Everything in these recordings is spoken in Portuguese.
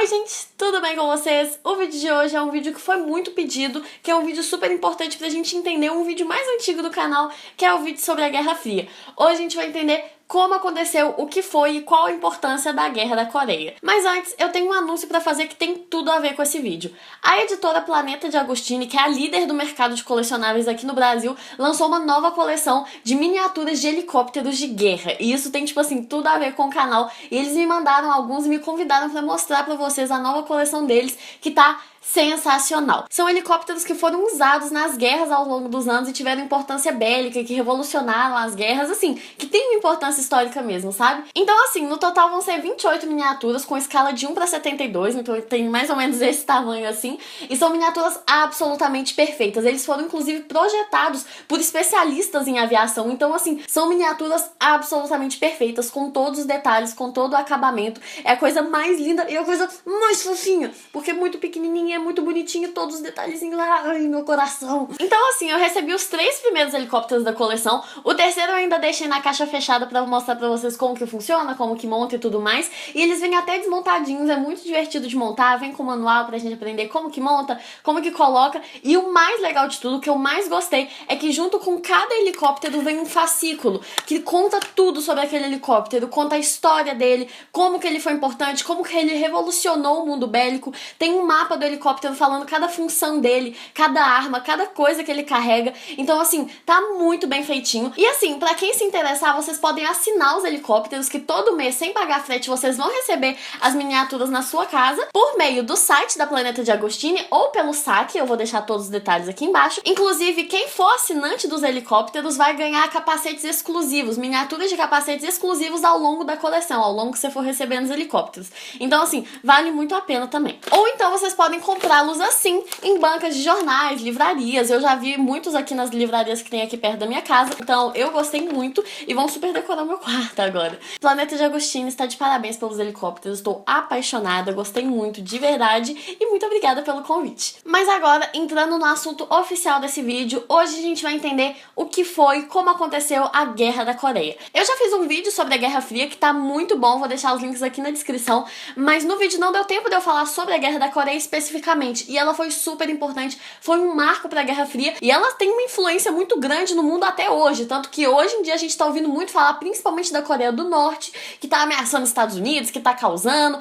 gente, tudo bem com vocês? O vídeo de hoje é um vídeo que foi muito pedido, que é um vídeo super importante pra gente entender um vídeo mais antigo do canal, que é o vídeo sobre a Guerra Fria. Hoje a gente vai entender como aconteceu, o que foi e qual a importância da Guerra da Coreia. Mas antes, eu tenho um anúncio pra fazer que tem tudo a ver com esse vídeo. A editora Planeta de Agostini, que é a líder do mercado de colecionáveis aqui no Brasil, lançou uma nova coleção de miniaturas de helicópteros de guerra. E isso tem, tipo assim, tudo a ver com o canal. E eles me mandaram alguns e me convidaram pra mostrar pra vocês a nova coleção deles, que tá sensacional. São helicópteros que foram usados nas guerras ao longo dos anos e tiveram importância bélica, que revolucionaram as guerras, assim, que tem uma importância histórica mesmo, sabe? Então, assim, no total vão ser 28 miniaturas com escala de 1:72, então tem mais ou menos esse tamanho assim, e são miniaturas absolutamente perfeitas. Eles foram, inclusive, projetados por especialistas em aviação, então, assim, são miniaturas absolutamente perfeitas, com todos os detalhes, com todo o acabamento. É a coisa mais linda e a coisa mais fofinha, porque é muito pequenininha, é muito bonitinho, todos os detalhezinhos lá, ai, meu coração. Então, assim, eu recebi os 3 primeiros helicópteros da coleção. O terceiro eu ainda deixei na caixa fechada pra mostrar pra vocês como que funciona, como que monta e tudo mais. E eles vêm até desmontadinhos, é muito divertido de montar, vem com manual pra gente aprender como que monta, como que coloca. E o mais legal de tudo, o que eu mais gostei, é que junto com cada helicóptero vem um fascículo que conta tudo sobre aquele helicóptero, conta a história dele, como que ele foi importante, como que ele revolucionou o mundo bélico. Tem um mapa do helicóptero falando cada função dele, cada arma, cada coisa que ele carrega. Então, assim, tá muito bem feitinho. E assim, pra quem se interessar, vocês podem assinar os helicópteros, que todo mês, sem pagar frete, vocês vão receber as miniaturas na sua casa, por meio do site da Planeta de Agostini ou pelo saque. Eu vou deixar todos os detalhes aqui embaixo. Inclusive, quem for assinante dos helicópteros vai ganhar capacetes exclusivos, miniaturas de capacetes exclusivos ao longo da coleção, ao longo que você for recebendo os helicópteros. Então, assim, vale muito a pena também. Ou então vocês podem comprá-los assim, em bancas de jornais, livrarias. Eu já vi muitos aqui nas livrarias que tem aqui perto da minha casa, então eu gostei muito e vão super decorar meu quarto agora. Planeta de Agostini está de parabéns pelos helicópteros, estou apaixonada, gostei muito, de verdade, e muito obrigada pelo convite. Mas agora, entrando no assunto oficial desse vídeo, hoje a gente vai entender o que foi, como aconteceu a Guerra da Coreia. Eu já fiz um vídeo sobre a Guerra Fria que tá muito bom, vou deixar os links aqui na descrição, mas no vídeo não deu tempo de eu falar sobre a Guerra da Coreia especificamente, e ela foi super importante, foi um marco pra Guerra Fria, e ela tem uma influência muito grande no mundo até hoje, tanto que hoje em dia a gente tá ouvindo muito falar principalmente da Coreia do Norte, que tá ameaçando os Estados Unidos, que tá causando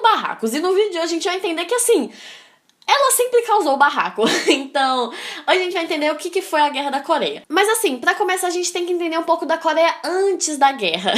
barracos, e no vídeo de hoje a gente vai entender que assim, ela sempre causou barraco. Então, hoje a gente vai entender o que foi a Guerra da Coreia. Mas assim, pra começar a gente tem que entender um pouco da Coreia antes da guerra.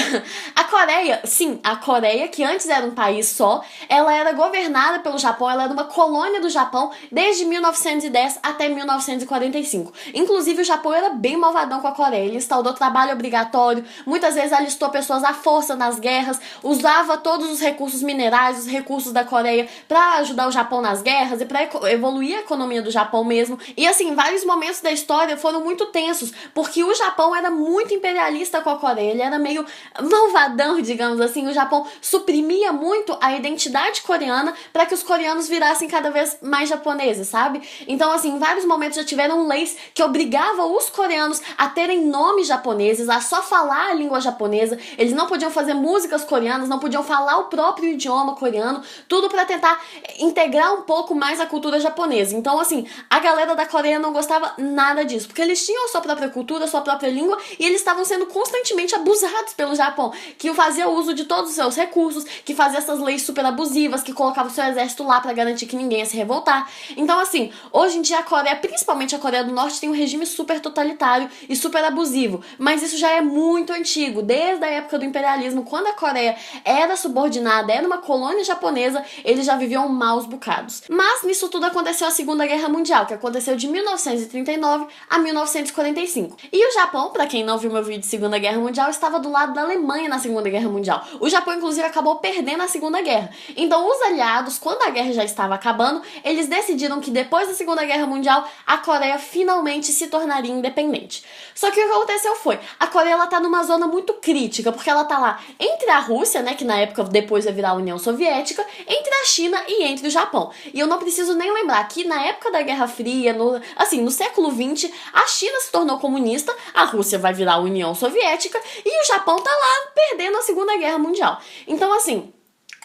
A Coreia, sim, a Coreia, que antes era um país só, ela era governada pelo Japão, ela era uma colônia do Japão desde 1910 até 1945. Inclusive, o Japão era bem malvadão com a Coreia. Ele instaurou trabalho obrigatório, muitas vezes alistou pessoas à força nas guerras, usava todos os recursos minerais, os recursos da Coreia pra ajudar o Japão nas guerras e pra evoluir a economia do Japão mesmo. E assim, vários momentos da história foram muito tensos, porque o Japão era muito imperialista com a Coreia, ele era meio malvadão, digamos assim. O Japão suprimia muito a identidade coreana para que os coreanos virassem cada vez mais japoneses, sabe? Então assim, em vários momentos já tiveram leis que obrigavam os coreanos a terem nomes japoneses, a só falar a língua japonesa. Eles não podiam fazer músicas coreanas, não podiam falar o próprio idioma coreano, tudo para tentar integrar um pouco mais a cultura japonesa. Então, assim, a galera da Coreia não gostava nada disso, porque eles tinham a sua própria cultura, a sua própria língua, e eles estavam sendo constantemente abusados pelo Japão, que fazia uso de todos os seus recursos, que fazia essas leis super abusivas, que colocava o seu exército lá pra garantir que ninguém ia se revoltar. Então, assim, hoje em dia a Coreia, principalmente a Coreia do Norte, tem um regime super totalitário e super abusivo, mas isso já é muito antigo, desde a época do imperialismo, quando a Coreia era subordinada, era uma colônia japonesa, eles já viviam maus bocados. Mas nisso tudo aconteceu a Segunda Guerra Mundial, que aconteceu de 1939 a 1945. E o Japão, pra quem não viu meu vídeo de Segunda Guerra Mundial, estava do lado da Alemanha na Segunda Guerra Mundial. O Japão, inclusive, acabou perdendo a Segunda Guerra. Então, os aliados, quando a guerra já estava acabando, eles decidiram que depois da Segunda Guerra Mundial, a Coreia finalmente se tornaria independente. Só que o que aconteceu foi, a Coreia, ela tá numa zona muito crítica, porque ela tá lá entre a Rússia, né, que na época depois ia virar a União Soviética, entre a China e entre o Japão. E eu não preciso nem lembrar que na época da Guerra Fria, no século XX, a China se tornou comunista, a Rússia vai virar a União Soviética e o Japão tá lá perdendo a Segunda Guerra Mundial. Então, assim,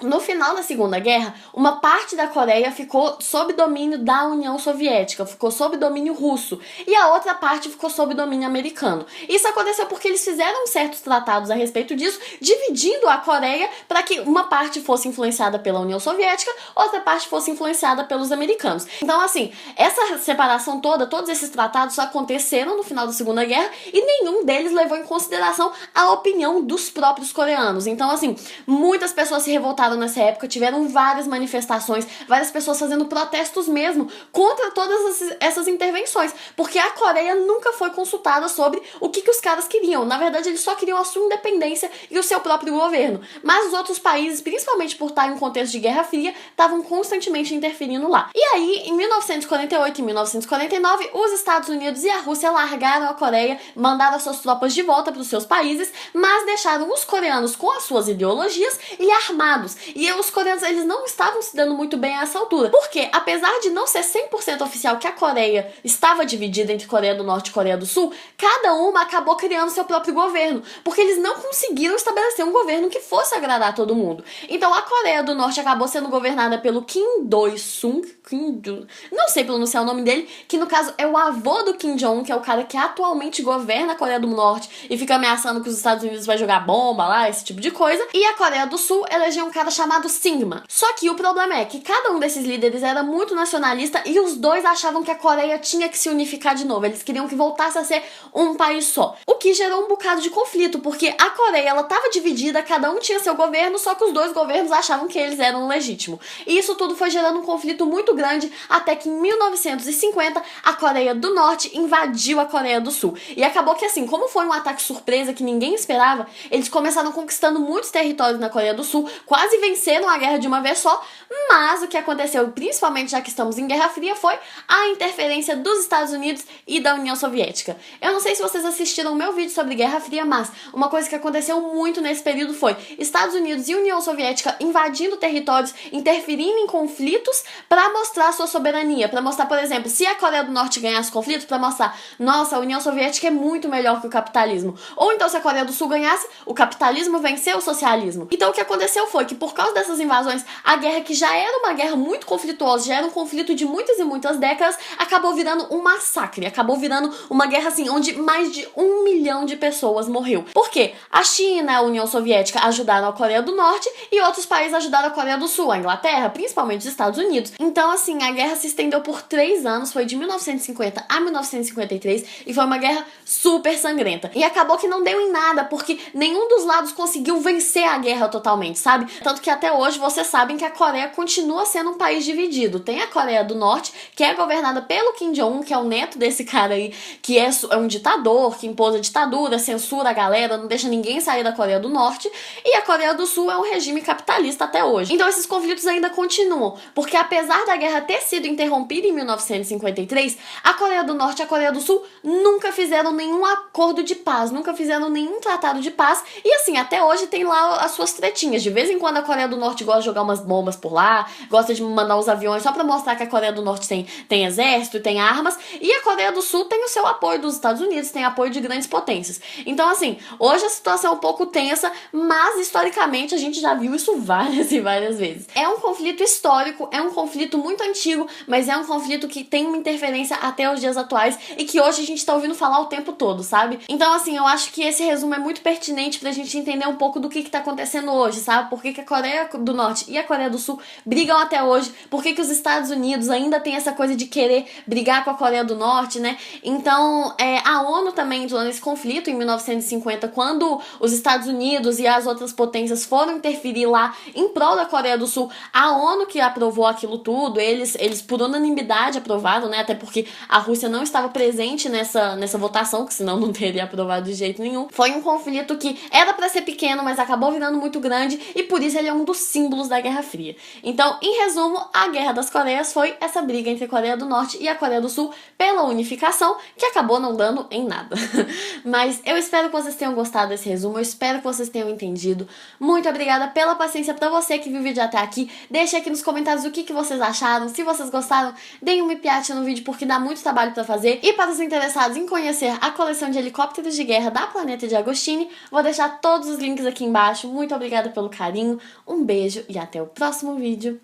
No final da Segunda Guerra, uma parte da Coreia ficou sob domínio da União Soviética, ficou sob domínio russo, e a outra parte ficou sob domínio americano. Isso aconteceu porque eles fizeram certos tratados a respeito disso, dividindo a Coreia para que uma parte fosse influenciada pela União Soviética, outra parte fosse influenciada pelos americanos. Então, assim, essa separação toda, todos esses tratados aconteceram no final da Segunda Guerra e nenhum deles levou em consideração a opinião dos próprios coreanos. Então, assim, muitas pessoas se revoltaram nessa época, tiveram várias manifestações, várias pessoas fazendo protestos mesmo contra todas essas intervenções, porque a Coreia nunca foi consultada sobre o que os caras queriam. Na verdade, eles só queriam a sua independência e o seu próprio governo, mas os outros países, principalmente por estar em um contexto de Guerra Fria, estavam constantemente interferindo lá. E aí, em 1948 e 1949, os Estados Unidos e a Rússia largaram a Coreia, mandaram suas tropas de volta para os seus países, mas deixaram os coreanos com as suas ideologias e armados. E os coreanos, eles não estavam se dando muito bem a essa altura. Porque, apesar de não ser 100% oficial que a Coreia estava dividida entre Coreia do Norte e Coreia do Sul, cada uma acabou criando seu próprio governo. Porque eles não conseguiram estabelecer um governo que fosse agradar a todo mundo. Então, a Coreia do Norte acabou sendo governada pelo Kim Do-sung, não sei pronunciar o nome dele, que no caso é o avô do Kim Jong-un, que é o cara que atualmente governa a Coreia do Norte e fica ameaçando que os Estados Unidos vai jogar bomba lá, esse tipo de coisa. E a Coreia do Sul elegeu um cara chamado Syngman. Só que o problema é que cada um desses líderes era muito nacionalista e os dois achavam que a Coreia tinha que se unificar de novo. Eles queriam que voltasse a ser um país só. O que gerou um bocado de conflito, porque a Coreia, ela estava dividida, cada um tinha seu governo, só que os dois governos achavam que eles eram legítimos. E isso tudo foi gerando um conflito muito grande, até que em 1950 a Coreia do Norte invadiu a Coreia do Sul. E acabou que assim, como foi um ataque surpresa que ninguém esperava, eles começaram conquistando muitos territórios na Coreia do Sul, quase venceram a guerra de uma vez só, mas o que aconteceu, principalmente já que estamos em Guerra Fria, foi a interferência dos Estados Unidos e da União Soviética. Eu não sei se vocês assistiram o meu vídeo sobre Guerra Fria, mas uma coisa que aconteceu muito nesse período foi Estados Unidos e União Soviética invadindo territórios, interferindo em conflitos para mostrar sua soberania, para mostrar, por exemplo, se a Coreia do Norte ganhasse conflitos, para mostrar, nossa, a União Soviética é muito melhor que o capitalismo. Ou então, se a Coreia do Sul ganhasse, o capitalismo venceu o socialismo. Então, o que aconteceu foi que, por causa dessas invasões, a guerra, que já era uma guerra muito conflituosa, já era um conflito de muitas e muitas décadas, acabou virando um massacre, acabou virando uma guerra, assim, onde mais de 1 milhão de pessoas morreu. Por quê? A China, a União Soviética ajudaram a Coreia do Norte e outros países ajudaram a Coreia do Sul, a Inglaterra, principalmente os Estados Unidos. Então, assim, a guerra se estendeu por 3 anos, foi de 1950 a 1953, e foi uma guerra super sangrenta. E acabou que não deu em nada, porque nenhum dos lados conseguiu vencer a guerra totalmente, sabe? Tanto que até hoje vocês sabem que a Coreia continua sendo um país dividido. Tem a Coreia do Norte, que é governada pelo Kim Jong-un, que é o neto desse cara aí, que é um ditador, que impôs a ditadura, censura a galera, não deixa ninguém sair da Coreia do Norte, e a Coreia do Sul é um regime capitalista até hoje. Então esses conflitos ainda continuam, porque apesar da guerra ter sido interrompida em 1953, a Coreia do Norte e a Coreia do Sul nunca fizeram nenhum acordo de paz, nunca fizeram nenhum tratado de paz, e assim, até hoje tem lá as suas tretinhas. De vez em quando a Coreia do Norte gosta de jogar umas bombas por lá, gosta de mandar uns aviões só pra mostrar que a Coreia do Norte tem exército, tem armas, e a Coreia do Sul tem o seu apoio dos Estados Unidos, tem apoio de grandes potências. Então assim, hoje a situação é um pouco tensa, mas historicamente a gente já viu isso várias e várias vezes. É um conflito histórico, é um conflito muito antigo, mas é um conflito que tem uma interferência até os dias atuais e que hoje a gente tá ouvindo falar o tempo todo, sabe? Então assim, eu acho que esse resumo é muito pertinente pra gente entender um pouco do que tá acontecendo hoje, sabe? Por que a Coreia do Norte e a Coreia do Sul brigam até hoje, por que os Estados Unidos ainda tem essa coisa de querer brigar com a Coreia do Norte, né? Então, a ONU também entrou nesse conflito em 1950, quando os Estados Unidos e as outras potências foram interferir lá em prol da Coreia do Sul. A ONU que aprovou aquilo tudo, eles por unanimidade aprovaram, né? Até porque a Rússia não estava presente nessa votação, que senão não teria aprovado de jeito nenhum. Foi um conflito que era pra ser pequeno, mas acabou virando muito grande, e por isso ele é um dos símbolos da Guerra Fria. Então, em resumo, a Guerra das Coreias foi essa briga entre a Coreia do Norte e a Coreia do Sul pela unificação, que acabou não dando em nada. Mas eu espero que vocês tenham gostado desse resumo, eu espero que vocês tenham entendido. Muito obrigada pela paciência pra você que viu o vídeo até aqui. Deixe aqui nos comentários o que vocês acharam. Se vocês gostaram, deem um piate no vídeo, porque dá muito trabalho pra fazer. E para os interessados em conhecer a coleção de helicópteros de guerra da Planeta de Agostini, vou deixar todos os links aqui embaixo. Muito obrigada pelo carinho, Um beijo e até o próximo vídeo.